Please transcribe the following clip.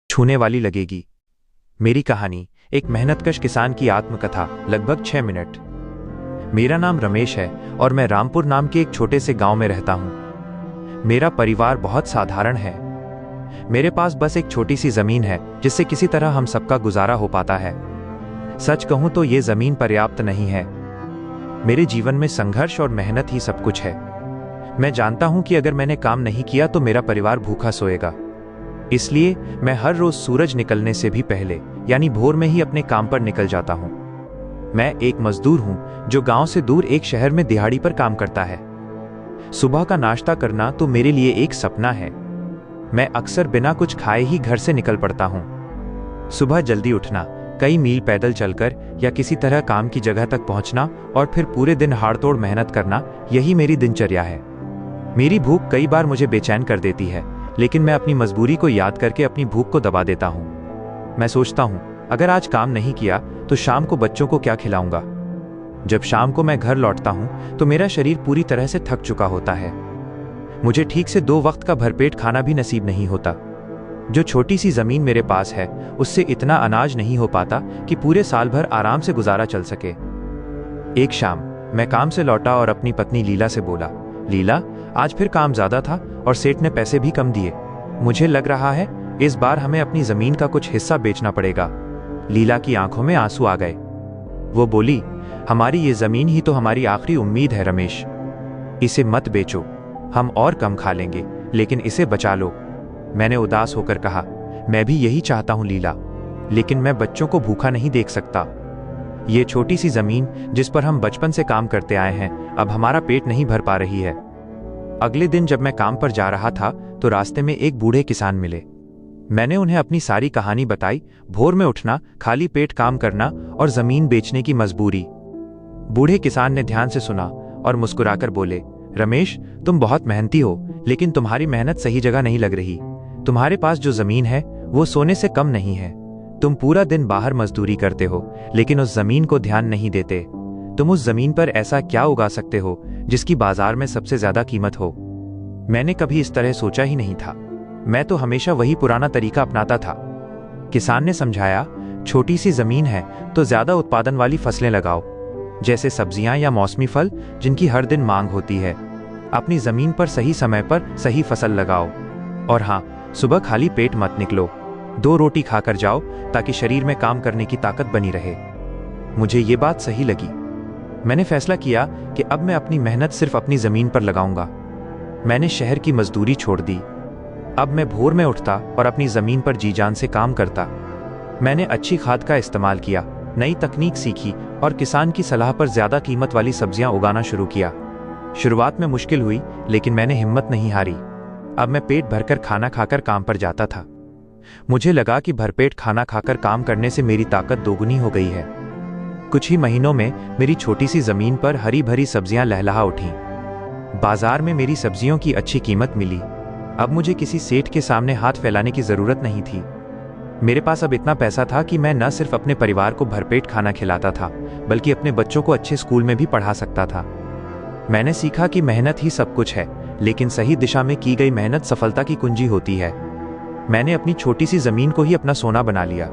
छूने वाली लगेगी। मेरी कहानी एक मेहनतकश किसान की आत्मकथा, लगभग 6 मिनट। मेरा नाम रमेश है और मैं रामपुर नाम के एक छोटे से गांव में रहता हूं। मेरा परिवार बहुत साधारण है। मेरे पास बस एक छोटी सी जमीन है जिससे किसी तरह हम सबका गुजारा हो पाता है। सच कहूं तो ये जमीन पर्याप्त नहीं है। मेरे जीवन में संघर्ष और मेहनत ही सब कुछ है। मैं जानता हूं कि अगर मैंने काम नहीं किया तो मेरा परिवार भूखा सोएगा। इसलिए मैं हर रोज सूरज निकलने से भी पहले यानी भोर में ही अपने काम पर निकल जाता हूं। मैं एक मजदूर हूं जो गांव से दूर एक शहर में दिहाड़ी पर काम करता है। सुबह का नाश्ता करना तो मेरे लिए एक सपना है। मैं अक्सर बिना कुछ खाए ही घर से निकल पड़ता हूं। सुबह जल्दी उठना, कई मील पैदल चलकर या किसी तरह काम की जगह तक पहुंचना और फिर पूरे दिन हाड़तोड़ मेहनत करना, यही मेरी दिनचर्या है। मेरी भूख कई बार मुझे बेचैन कर देती है, लेकिन मैं अपनी मजबूरी को याद करके अपनी भूख को दबा देता हूं। मैं सोचता हूं, अगर आज काम नहीं किया तो शाम को बच्चों को क्या खिलाऊंगा। जब शाम को मैं घर लौटता हूं तो मेरा शरीर पूरी तरह से थक चुका होता है। मुझे ठीक से 2 वक्त का भरपेट खाना भी नसीब नहीं होता। जो छोटी सी जमीन मेरे पास है उससे इतना अनाज नहीं हो पाता कि पूरे साल भर आराम से गुजारा चल सके। एक शाम मैं काम से लौटा और अपनी पत्नी लीला से बोला, लीला, आज फिर काम ज्यादा था और सेठ ने पैसे भी कम दिए। मुझे लग रहा है इस बार हमें अपनी जमीन का कुछ हिस्सा बेचना पड़ेगा। लीला की आंखों में आंसू आ गए। वो बोली, हमारी ये जमीन ही तो हमारी आखिरी उम्मीद है रमेश। इसे मत बेचो, हम और कम खा लेंगे, लेकिन इसे बचा लो। मैंने उदास होकर कहा, मैं भी यही चाहता हूं लीला, लेकिन मैं बच्चों को भूखा नहीं देख सकता। ये छोटी सी जमीन जिस पर हम बचपन से काम करते आए हैं, अब हमारा पेट नहीं भर पा रही है। अगले दिन जब मैं काम पर जा रहा था तो रास्ते में एक बूढ़े किसान मिले। मैंने उन्हें अपनी सारी कहानी बताई, भोर में उठना, खाली पेट काम करना और जमीन बेचने की मजबूरी। बूढ़े किसान ने ध्यान से सुना और मुस्कुराकर बोले, रमेश, तुम बहुत मेहनती हो, लेकिन तुम्हारी मेहनत सही जगह नहीं लग रही। तुम्हारे पास जो जमीन है वो सोने से कम नहीं है। तुम पूरा दिन बाहर मजदूरी करते हो, लेकिन उस जमीन को ध्यान नहीं देते। तुम उस जमीन पर ऐसा क्या उगा सकते हो जिसकी बाजार में सबसे ज्यादा कीमत हो। मैंने कभी इस तरह सोचा ही नहीं था। मैं तो हमेशा वही पुराना तरीका अपनाता था। किसान ने समझाया, छोटी सी जमीन है तो ज्यादा उत्पादन वाली फसलें लगाओ, जैसे सब्जियां या मौसमी फल जिनकी हर दिन मांग होती है। अपनी जमीन पर सही समय पर सही फसल लगाओ। और हाँ, सुबह खाली पेट मत निकलो। 2 रोटी खाकर जाओ ताकि शरीर में काम करने की ताकत बनी रहे। मुझे ये बात सही लगी। मैंने फैसला किया कि अब मैं अपनी मेहनत सिर्फ अपनी जमीन पर लगाऊंगा। मैंने शहर की मजदूरी छोड़ दी। अब मैं भोर में उठता और अपनी जमीन पर जी जान से काम करता। मैंने अच्छी खाद का इस्तेमाल किया, नई तकनीक सीखी और किसान की सलाह पर ज्यादा कीमत वाली सब्जियां उगाना शुरू किया। शुरुआत में मुश्किल हुई, लेकिन मैंने हिम्मत नहीं हारी। अब मैं पेट भरकर खाना खाकर काम पर जाता था। मुझे लगा कि भरपेट खाना खाकर काम करने से मेरी ताकत दोगुनी हो गई है। कुछ ही महीनों में मेरी छोटी सी जमीन पर हरी भरी सब्जियां लहलहा उठीं। बाजार में मेरी सब्जियों की अच्छी कीमत मिली। अब मुझे किसी सेठ के सामने हाथ फैलाने की जरूरत नहीं थी। मेरे पास अब इतना पैसा था कि मैं न सिर्फ अपने परिवार को भरपेट खाना खिलाता था, बल्कि अपने बच्चों को अच्छे स्कूल में भी पढ़ा सकता था। मैंने सीखा कि मेहनत ही सब कुछ है, लेकिन सही दिशा में की गई मेहनत सफलता की कुंजी होती है। मैंने अपनी छोटी सी जमीन को ही अपना सोना बना लिया।